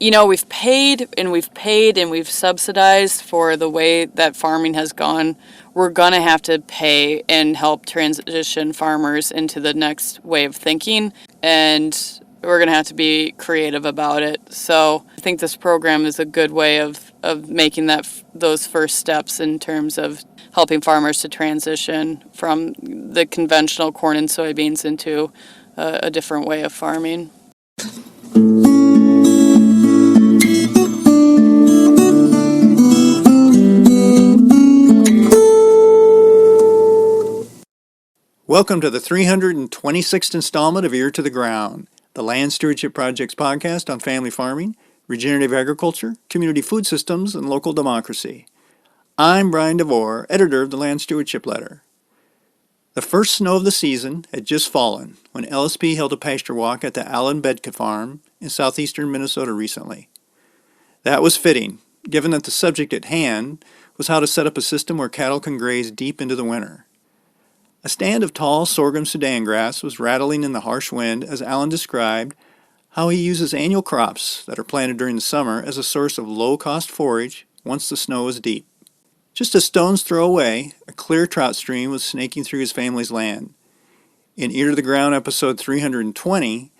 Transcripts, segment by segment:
we've paid and we've paid and we've subsidized for the way that farming has gone. We're going to have to pay and help transition farmers into the next way of thinking, and we're going to have to be creative about it. So I think this program is a good way of making those first steps in terms of helping farmers to transition from the conventional corn and soybeans into a different way of farming. Welcome to the 326th installment of Ear to the Ground, the Land Stewardship Project's podcast on family farming, regenerative agriculture, community food systems, and local democracy. I'm Brian DeVore, editor of the Land Stewardship Letter. The first snow of the season had just fallen when LSP held a pasture walk at the Allen Bedka Farm in southeastern Minnesota recently. That was fitting, given that the subject at hand was how to set up a system where cattle can graze deep into the winter. A stand of tall sorghum Sudan grass was rattling in the harsh wind as Allen described how he uses annual crops that are planted during the summer as a source of low-cost forage once the snow is deep. Just a stone's throw away, a clear trout stream was snaking through his family's land. In Ear to the Ground episode 320,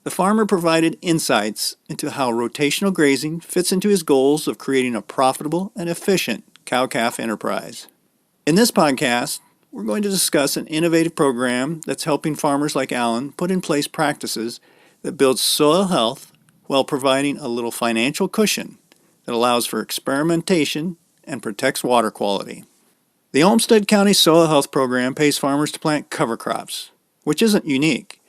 the farmer provided insights into how rotational grazing fits into his goals of creating a profitable and efficient cow-calf enterprise. In this podcast, we're going to discuss an innovative program that's helping farmers like Allen put in place practices that build soil health while providing a little financial cushion that allows for experimentation and protects water quality. The Olmsted County Soil Health Program pays farmers to plant cover crops, which isn't unique.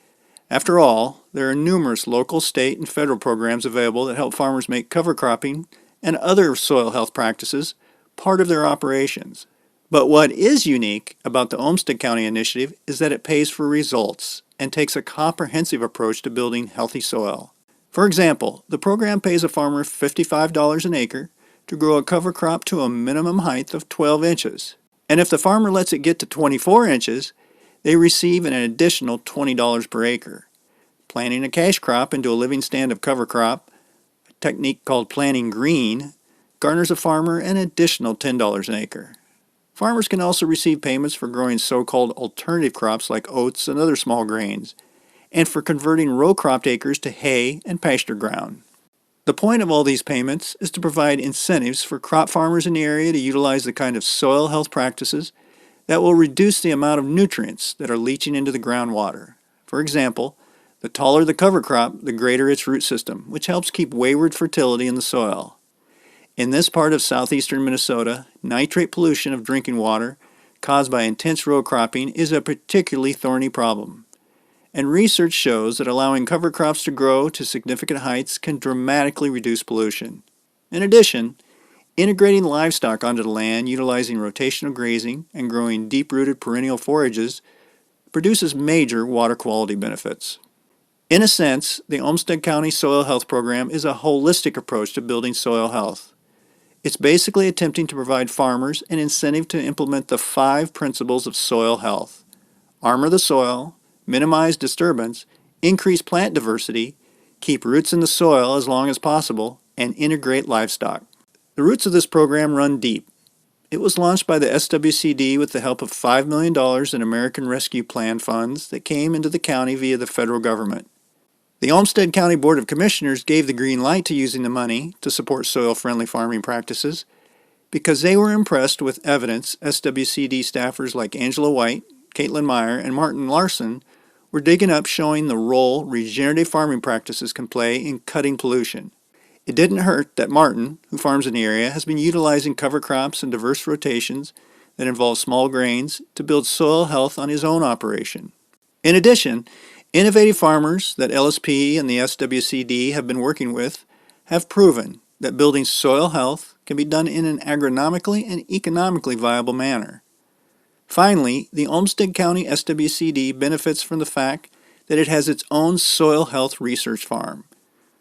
After all, there are numerous local, state, and federal programs available that help farmers make cover cropping and other soil health practices part of their operations. But what is unique about the Olmsted County initiative is that it pays for results and takes a comprehensive approach to building healthy soil. For example, the program pays a farmer $55 an acre to grow a cover crop to a minimum height of 12 inches. And if the farmer lets it get to 24 inches, they receive an additional $20 per acre. Planting a cash crop into a living stand of cover crop, a technique called planting green, garners a farmer an additional $10 an acre. Farmers can also receive payments for growing so-called alternative crops like oats and other small grains, and for converting row-cropped acres to hay and pasture ground. The point of all these payments is to provide incentives for crop farmers in the area to utilize the kind of soil health practices that will reduce the amount of nutrients that are leaching into the groundwater. For example, the taller the cover crop, the greater its root system, which helps keep wayward fertility in the soil. In this part of southeastern Minnesota, nitrate pollution of drinking water caused by intense row cropping is a particularly thorny problem. And research shows that allowing cover crops to grow to significant heights can dramatically reduce pollution. In addition, integrating livestock onto the land utilizing rotational grazing and growing deep-rooted perennial forages produces major water quality benefits. In a sense, the Olmsted County Soil Health Program is a holistic approach to building soil health. It's basically attempting to provide farmers an incentive to implement the 5 principles of soil health: armor the soil, minimize disturbance, increase plant diversity, keep roots in the soil as long as possible, and integrate livestock. The roots of this program run deep. It was launched by the SWCD with the help of $5 million in American Rescue Plan funds that came into the county via the federal government. The Olmsted County Board of Commissioners gave the green light to using the money to support soil-friendly farming practices because they were impressed with evidence SWCD staffers like Angela White, Caitlin Meyer, and Martin Larson were digging up showing the role regenerative farming practices can play in cutting pollution. It didn't hurt that Martin, who farms in the area, has been utilizing cover crops and diverse rotations that involve small grains to build soil health on his own operation. In addition, innovative farmers that LSP and the SWCD have been working with have proven that building soil health can be done in an agronomically and economically viable manner. Finally, the Olmsted County SWCD benefits from the fact that it has its own soil health research farm,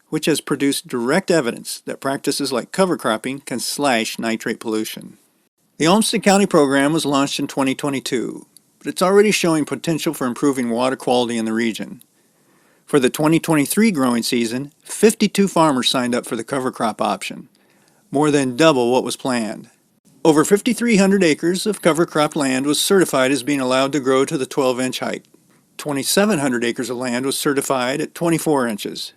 which has produced direct evidence that practices like cover cropping can slash nitrate pollution. The Olmsted County program was launched in 2022, but it's already showing potential for improving water quality in the region. For the 2023 growing season, 52 farmers signed up for the cover crop option, more than double what was planned. Over 5,300 acres of cover crop land was certified as being allowed to grow to the 12-inch height. 2,700 acres of land was certified at 24 inches.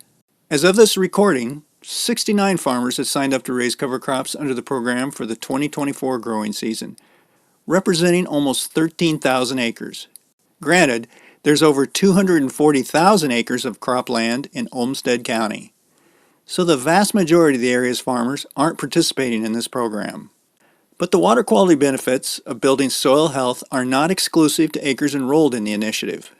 As of this recording, 69 farmers had signed up to raise cover crops under the program for the 2024 growing season, representing almost 13,000 acres. Granted, there's over 240,000 acres of cropland in Olmsted County, so the vast majority of the area's farmers aren't participating in this program. But the water quality benefits of building soil health are not exclusive to acres enrolled in the initiative.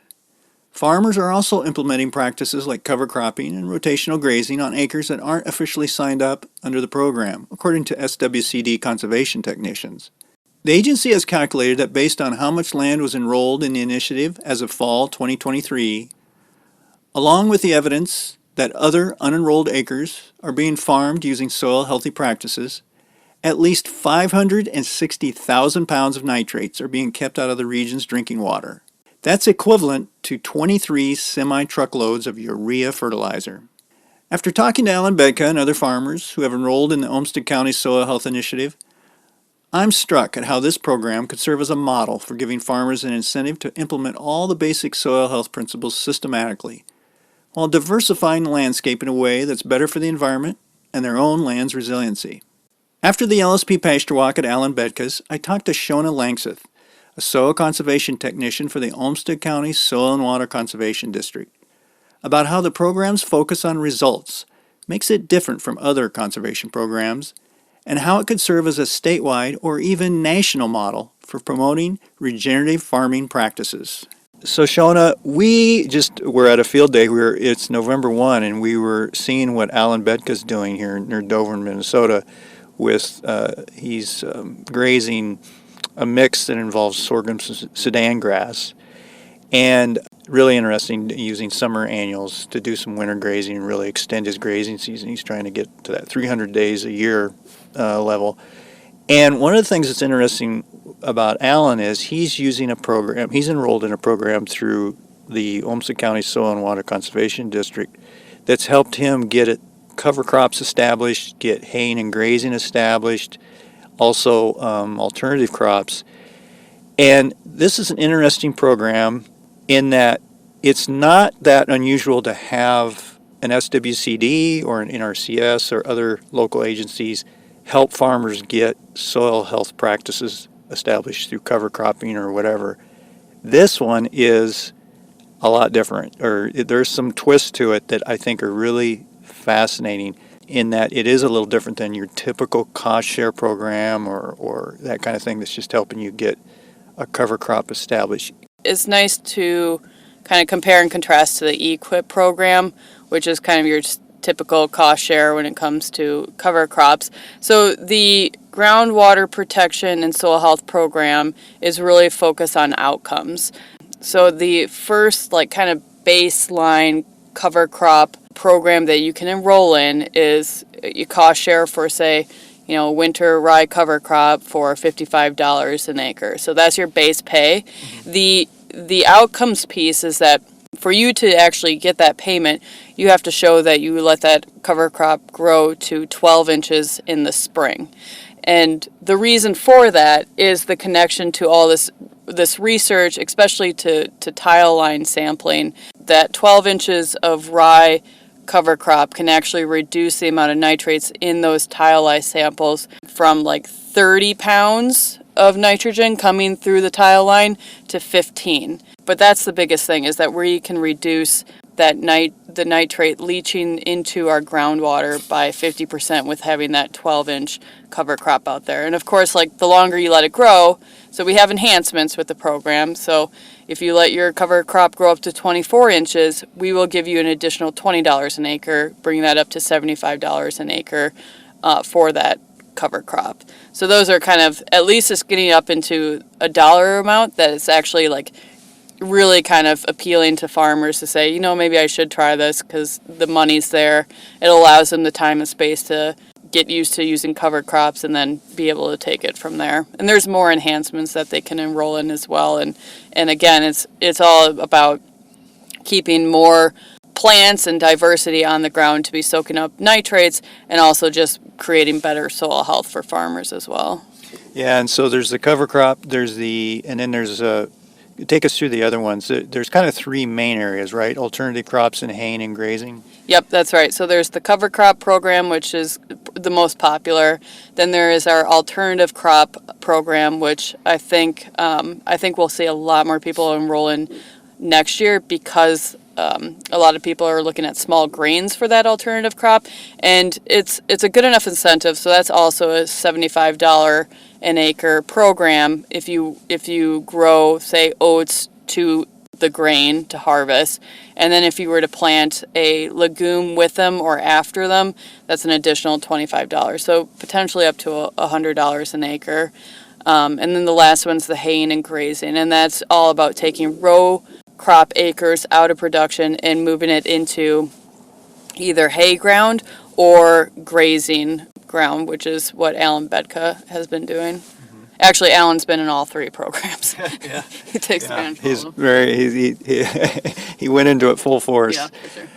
Farmers are also implementing practices like cover cropping and rotational grazing on acres that aren't officially signed up under the program, according to SWCD conservation technicians. The agency has calculated that based on how much land was enrolled in the initiative as of fall 2023, along with the evidence that other unenrolled acres are being farmed using soil healthy practices, at least 560,000 pounds of nitrates are being kept out of the region's drinking water. That's equivalent to 23 semi-truckloads of urea fertilizer. After talking to Alan Bedka and other farmers who have enrolled in the Olmsted County Soil Health Initiative, I'm struck at how this program could serve as a model for giving farmers an incentive to implement all the basic soil health principles systematically, while diversifying the landscape in a way that's better for the environment and their own land's resiliency. After the LSP pasture walk at Alan Bedka's, I talked to Shona Langseth, a soil conservation technician for the Olmsted County Soil and Water Conservation District, about how the program's focus on results makes it different from other conservation programs, and how it could serve as a statewide or even national model for promoting regenerative farming practices. So Shona, we just were at a field day. It's November 1, and we were seeing what Alan Bedka's doing here near Dover, Minnesota, with he's grazing a mix that involves sorghum Sudan grass, and really interesting using summer annuals to do some winter grazing and really extend his grazing season. He's trying to get to that 300 days a year level. And one of the things that's interesting about Alan is he's enrolled in a program through the Olmsted County Soil and Water Conservation District that's helped him get cover crops established, get haying and grazing established, also alternative crops. And this is an interesting program in that it's not that unusual to have an SWCD or an NRCS or other local agencies help farmers get soil health practices established through cover cropping or whatever. This one is a lot different, or there's some twists to it that I think are really fascinating in that it is a little different than your typical cost share program or that kind of thing that's just helping you get a cover crop established. It's nice to kind of compare and contrast to the EQIP program, which is kind of your typical cost share when it comes to cover crops. So the groundwater protection and soil health program is really focused on outcomes. So the first kind of baseline cover crop program that you can enroll in is you cost share for, say, winter rye cover crop for $55 an acre. So that's your base pay. The outcomes piece is that for you to actually get that payment, you have to show that you let that cover crop grow to 12 inches in the spring. And the reason for that is the connection to all this research, especially to tile line sampling, that 12 inches of rye cover crop can actually reduce the amount of nitrates in those tile line samples from 30 pounds of nitrogen coming through the tile line to 15. But that's the biggest thing, is that we can reduce the nitrate leaching into our groundwater by 50% with having that 12-inch cover crop out there. And of course, the longer you let it grow, so we have enhancements with the program. So if you let your cover crop grow up to 24 inches, we will give you an additional $20 an acre, bringing that up to $75 an acre for that cover crop. So those are kind of, at least it's getting up into a dollar amount that it's actually really kind of appealing to farmers to say, maybe I should try this because the money's there. It allows them the time and space to get used to using cover crops and then be able to take it from there. And there's more enhancements that they can enroll in as well. And again, it's all about keeping more plants and diversity on the ground to be soaking up nitrates, and also just creating better soil health for farmers as well. Yeah, and so there's the cover crop, and then there's take us through the other ones. There's kind of three main areas, right? Alternative crops and haying and grazing. Yep, that's right. So there's the cover crop program, which is the most popular. Then there is our alternative crop program, which I think we'll see a lot more people enroll in next year, because a lot of people are looking at small grains for that alternative crop, and it's a good enough incentive. So that's also a $75 an acre program if you grow, say, oats to the grain to harvest, and then if you were to plant a legume with them or after them, that's an additional $25. So potentially up to $100 an acre. And then the last one's the haying and grazing, and that's all about taking row crop acres out of production and moving it into either hay ground or grazing ground, which is what Alan Bedka has been doing. Mm-hmm. Actually, Alan's been in all three programs. Yeah. He takes advantage of He's them. he went into it full force. Yeah, for sure.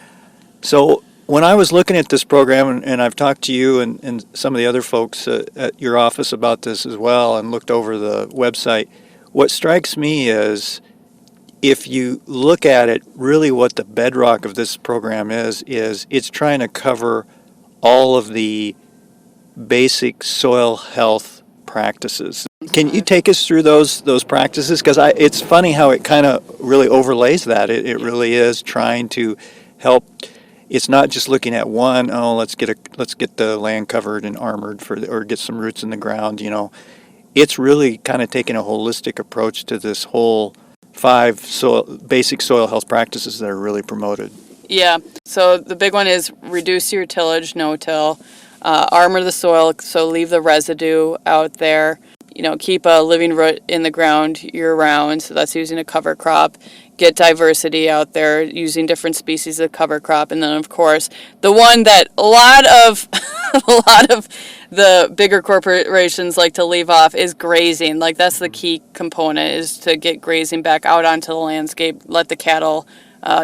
So when I was looking at this program, and I've talked to you and some of the other folks at your office about this as well, and looked over the website, what strikes me is, if you look at it, really what the bedrock of this program is it's trying to cover all of the basic soil health practices. Can you take us through those practices? Because it's funny how it kind of really overlays that. It really is trying to help. It's not just looking at one. Oh, let's get the land covered and armored or get some roots in the ground. It's really kind of taking a holistic approach to this whole 5 basic soil health practices that are really promoted. Yeah. So the big one is reduce your tillage, no-till, armor the soil, so leave the residue out there. Keep a living root in the ground year-round, so that's using a cover crop. Get diversity out there using different species of cover crop, and then of course the one that a lot of the bigger corporations like to leave off is grazing. Like, that's the key component, is to get grazing back out onto the landscape, let the cattle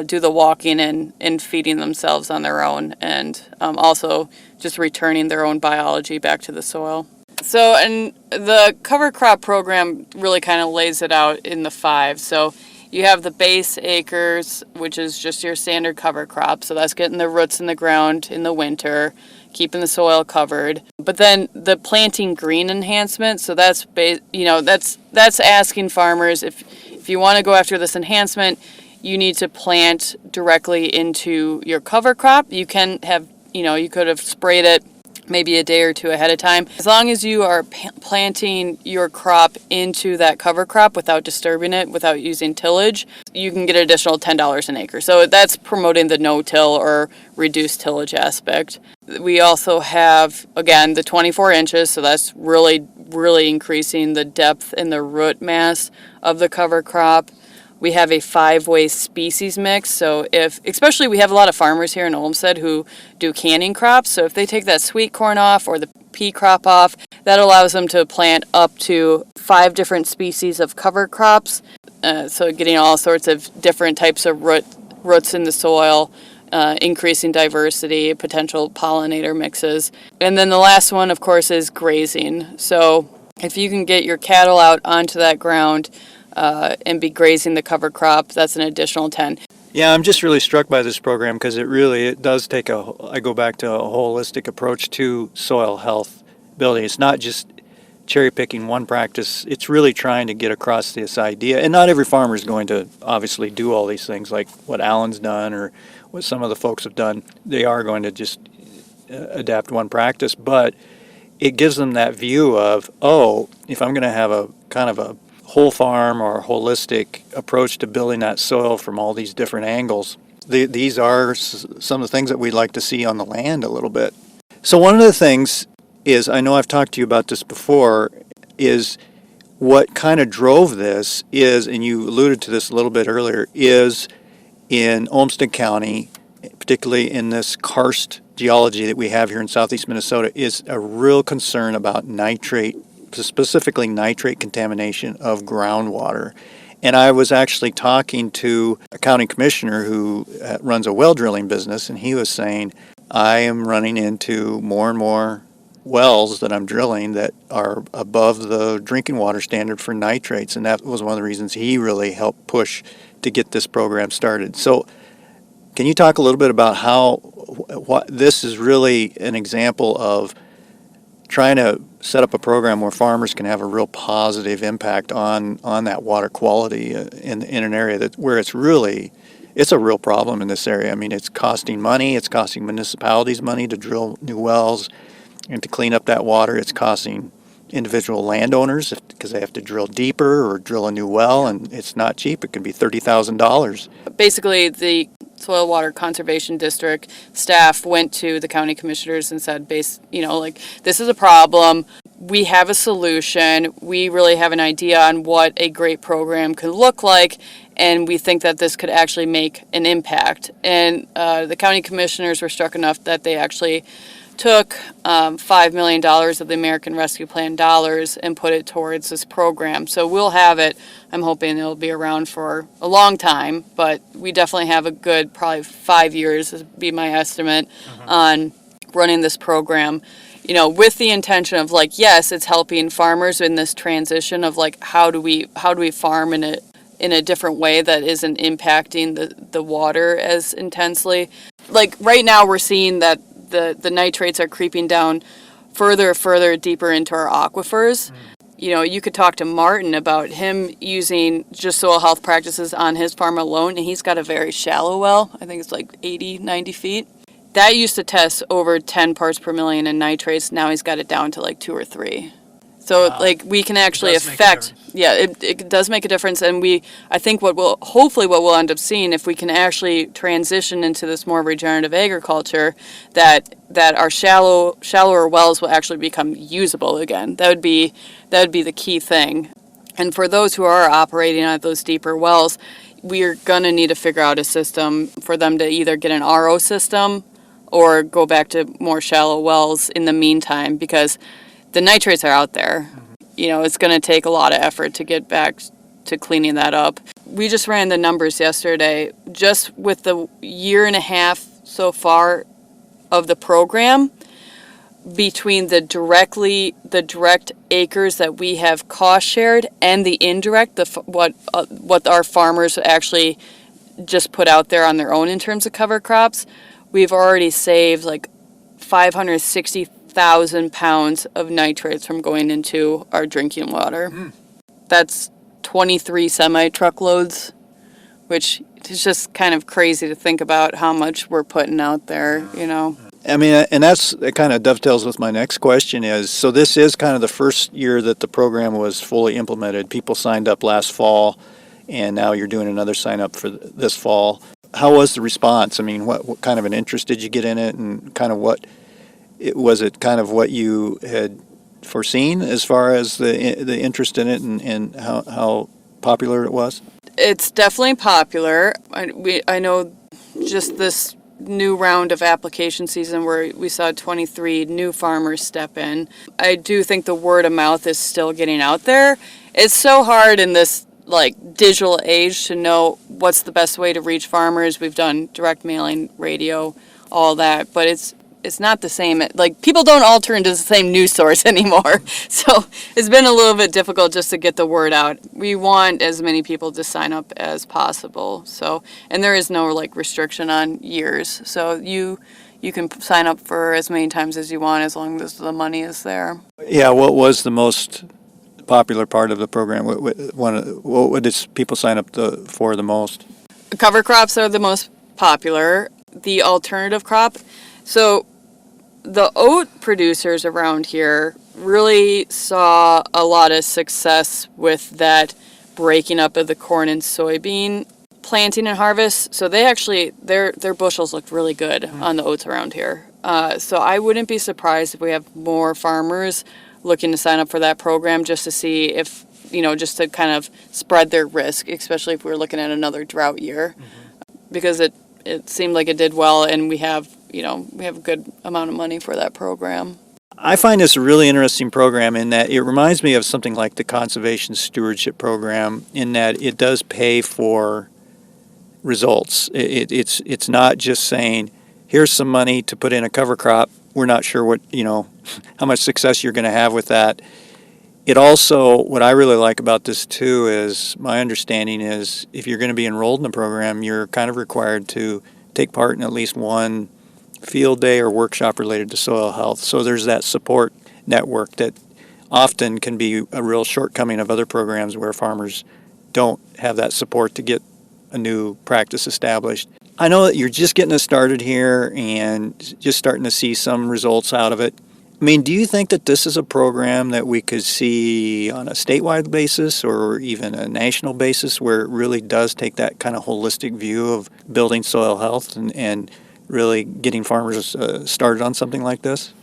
do the walking and feeding themselves on their own, and also just returning their own biology back to the soil. So, and the cover crop program really kind of lays it out in the 5. So you have the base acres, which is just your standard cover crop. So that's getting the roots in the ground in the winter, keeping the soil covered. But then the planting green enhancement, so that's asking farmers, if you want to go after this enhancement, you need to plant directly into your cover crop. You can have, you could have sprayed it maybe a day or two ahead of time. As long as you are planting your crop into that cover crop without disturbing it, without using tillage, you can get an additional $10 an acre. So that's promoting the no-till or reduced tillage aspect. We also have, again, the 24 inches, so that's really, really increasing the depth and the root mass of the cover crop. We have a 5-way species mix, so especially we have a lot of farmers here in Olmsted who do canning crops, so if they take that sweet corn off or the pea crop off, that allows them to plant up to 5 different species of cover crops, so getting all sorts of different types of roots in the soil, increasing diversity, potential pollinator mixes. And then the last one, of course, is grazing. So if you can get your cattle out onto that ground, and be grazing the cover crop, that's an additional 10. Yeah, I'm just really struck by this program because it does take I go back to a holistic approach to soil health building. It's not just cherry picking one practice. It's really trying to get across this idea. And not every farmer is going to obviously do all these things like what Alan's done or what some of the folks have done. They are going to just adapt one practice, but it gives them that view of, if I'm going to have a kind of a whole farm or holistic approach to building that soil from all these different angles, these are some of the things that we'd like to see on the land a little bit. So one of the things is, I know I've talked to you about this before, is what kind of drove this is, and you alluded to this a little bit earlier, is in Olmsted County, particularly in this karst geology that we have here in southeast Minnesota, is a real concern about specifically nitrate contamination of groundwater. And I was actually talking to a county commissioner who runs a well drilling business, and he was saying, I am running into more and more wells that I'm drilling that are above the drinking water standard for nitrates, and that was one of the reasons he really helped push to get this program started. So can you talk a little bit about how what this is really an example of trying to set up a program where farmers can have a real positive impact on that water quality in an area that where it's a real problem in this area. I mean, it's costing money, it's costing municipalities money to drill new wells and to clean up that water. It's costing individual landowners because they have to drill deeper or drill a new well, and it's not cheap. It can be $30,000. Basically, the Soil Water Conservation District staff went to the county commissioners and said, this is a problem. We have a solution. We really have an idea on what a great program could look like, and we think that this could actually make an impact. And the county commissioners were struck enough that they actually took $5 million of the American Rescue Plan dollars and put it towards this program. So we'll have it. I'm hoping it'll be around for a long time, but we definitely have a good, probably 5 years would be my estimate on running this program. With the intention of yes, it's helping farmers in this transition of how do we farm in a different way that isn't impacting the water as intensely. Right now we're seeing that the nitrates are creeping down further deeper into our aquifers. You could talk to Martin about him using just soil health practices on his farm alone, and he's got a very shallow well. I think it's 80, 90 feet. That used to test over 10 parts per million in nitrates. Now he's got it down to 2 or 3. So we can actually affect, it does make a difference. And I think what we'll end up seeing if we can actually transition into this more regenerative agriculture, that our shallower wells will actually become usable again. That would be the key thing. And for those who are operating at those deeper wells, we're going to need to figure out a system for them to either get an RO system or go back to more shallow wells in the meantime, because the nitrates are out there. It's going to take a lot of effort to get back to cleaning that up. We just ran the numbers yesterday. Just with the year and a half so far of the program, between the direct acres that we have cost shared and the indirect, what our farmers actually just put out there on their own in terms of cover crops, we've already saved 560,000 pounds of nitrates from going into our drinking water. That's 23 semi-truckloads, which is just kind of crazy to think about how much we're putting out there, I mean, and it kind of dovetails with my next question so this is kind of the first year that the program was fully implemented. People signed up last fall, and now you're doing another sign up for this fall. How was the response? I mean, what kind of an interest did you get in it, and kind of was it kind of what you had foreseen as far as the interest in it and how popular it was? It's definitely popular. I know just this new round of application season where we saw 23 new farmers step in. I do think the word of mouth is still getting out there. It's so hard in this digital age to know what's the best way to reach farmers. We've done direct mailing, radio, all that, but it's not the same. People don't all turn to the same news source anymore. So it's been a little bit difficult just to get the word out. We want as many people to sign up as possible. So, and there is no restriction on years. So you can sign up for as many times as you want as long as the money is there. Yeah, what was the most popular part of the program? What did people sign up for the most? Cover crops are the most popular. The alternative crop. So the oat producers around here really saw a lot of success with that breaking up of the corn and soybean planting and harvest. So they actually, their bushels looked really good on the oats around here. So I wouldn't be surprised if we have more farmers looking to sign up for that program just to see if, just to kind of spread their risk, especially if we're looking at another drought year. Because it seemed like it did well, and we have a good amount of money for that program. I find this a really interesting program in that it reminds me of something like the Conservation Stewardship Program in that it does pay for results. It's not just saying, here's some money to put in a cover crop. We're not sure how much success you're going to have with that. It also, what I really like about this too is my understanding is if you're going to be enrolled in the program, you're kind of required to take part in at least one field day or workshop related to soil health. So there's that support network that often can be a real shortcoming of other programs where farmers don't have that support to get a new practice established. I know that you're just getting us started here and just starting to see some results out of it. I mean, do you think that this is a program that we could see on a statewide basis or even a national basis where it really does take that kind of holistic view of building soil health and really getting farmers started on something like this?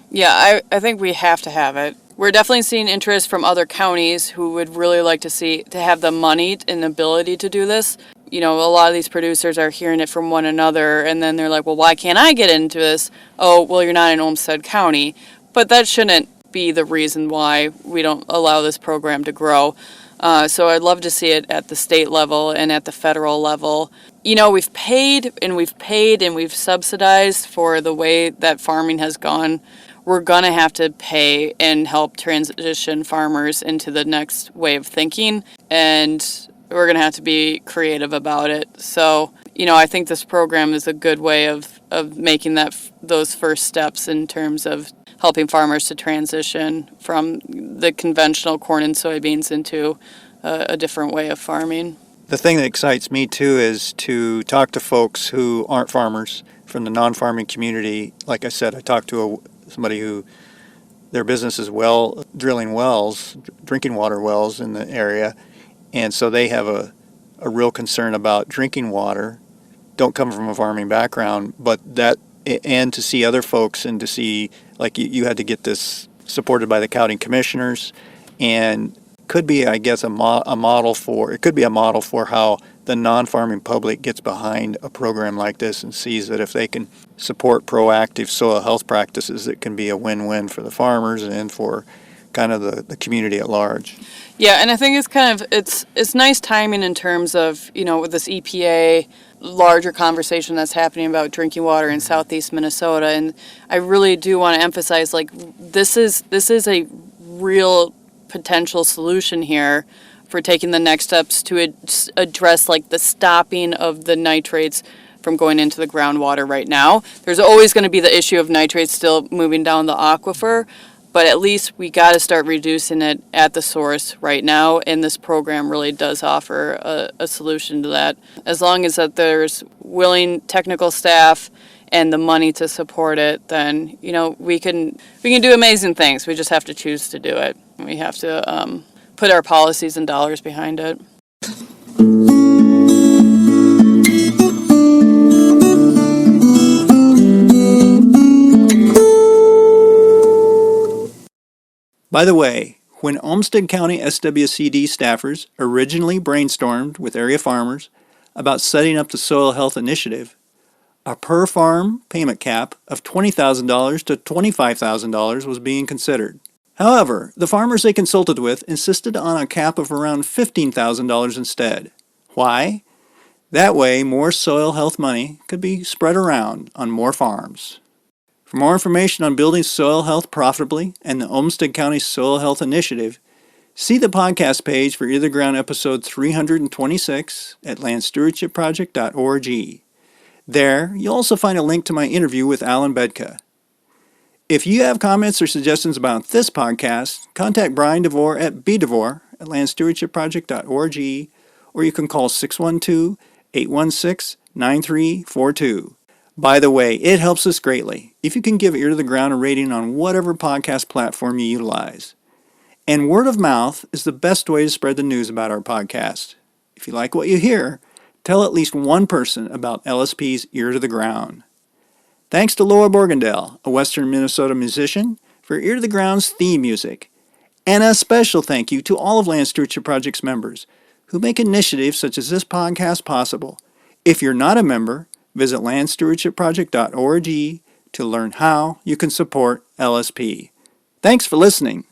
Yeah, I think we have to have it. We're definitely seeing interest from other counties who would really like to have the money and ability to do this. You know, a lot of these producers are hearing it from one another, and then they're like, well, why can't I get into this? Oh, well, you're not in Olmsted County. But that shouldn't be the reason why we don't allow this program to grow. So I'd love to see it at the state level and at the federal level. You know, we've paid and we've subsidized for the way that farming has gone. We're going to have to pay and help transition farmers into the next way of thinking, and we're going to have to be creative about it. So, you know, I think this program is a good way of making those first steps in terms of helping farmers to transition from the conventional corn and soybeans into a different way of farming. The thing that excites me too is to talk to folks who aren't farmers from the non-farming community. Like I said, I talked to somebody who their business is drilling wells, drinking water wells in the area, and so they have a real concern about drinking water. Don't come from a farming background, but and to see other folks and to see, like you had to get this supported by the county commissioners, and could be, I guess, a model for how the non-farming public gets behind a program like this and sees that if they can support proactive soil health practices, it can be a win-win for the farmers and for kind of the community at large. Yeah, and I think it's nice timing in terms of, you know, with this EPA larger conversation that's happening about drinking water in southeast Minnesota, and I really do want to emphasize, like, this is a real potential solution here for taking the next steps to address, like, the stopping of the nitrates from going into the groundwater right now. There's always going to be the issue of nitrates still moving down the aquifer, but at least we got to start reducing it at the source right now, and this program really does offer a solution to that. As long as that there's willing technical staff and the money to support it, then, you know, we can do amazing things. We just have to choose to do it. We have to put our policies and dollars behind it. By the way, when Olmsted County SWCD staffers originally brainstormed with area farmers about setting up the Soil Health Initiative, a per-farm payment cap of $20,000 to $25,000 was being considered. However, the farmers they consulted with insisted on a cap of around $15,000 instead. Why? That way, more soil health money could be spread around on more farms. For more information on building soil health profitably and the Olmsted County Soil Health Initiative, see the podcast page for Ear to the Ground episode 326 at landstewardshipproject.org. There, you'll also find a link to my interview with Alan Bedka. If you have comments or suggestions about this podcast, contact Brian DeVore at bdevore@landstewardshipproject.org, or you can call 612-816-9342. By the way, it helps us greatly if you can give Ear to the Ground a rating on whatever podcast platform you utilize. And word of mouth is the best way to spread the news about our podcast. If you like what you hear, tell at least one person about LSP's Ear to the Ground. Thanks to Laura Borgendale, a Western Minnesota musician, for Ear to the Ground's theme music. And a special thank you to all of Land Stewardship Project's members who make initiatives such as this podcast possible. If you're not a member, visit landstewardshipproject.org to learn how you can support LSP. Thanks for listening.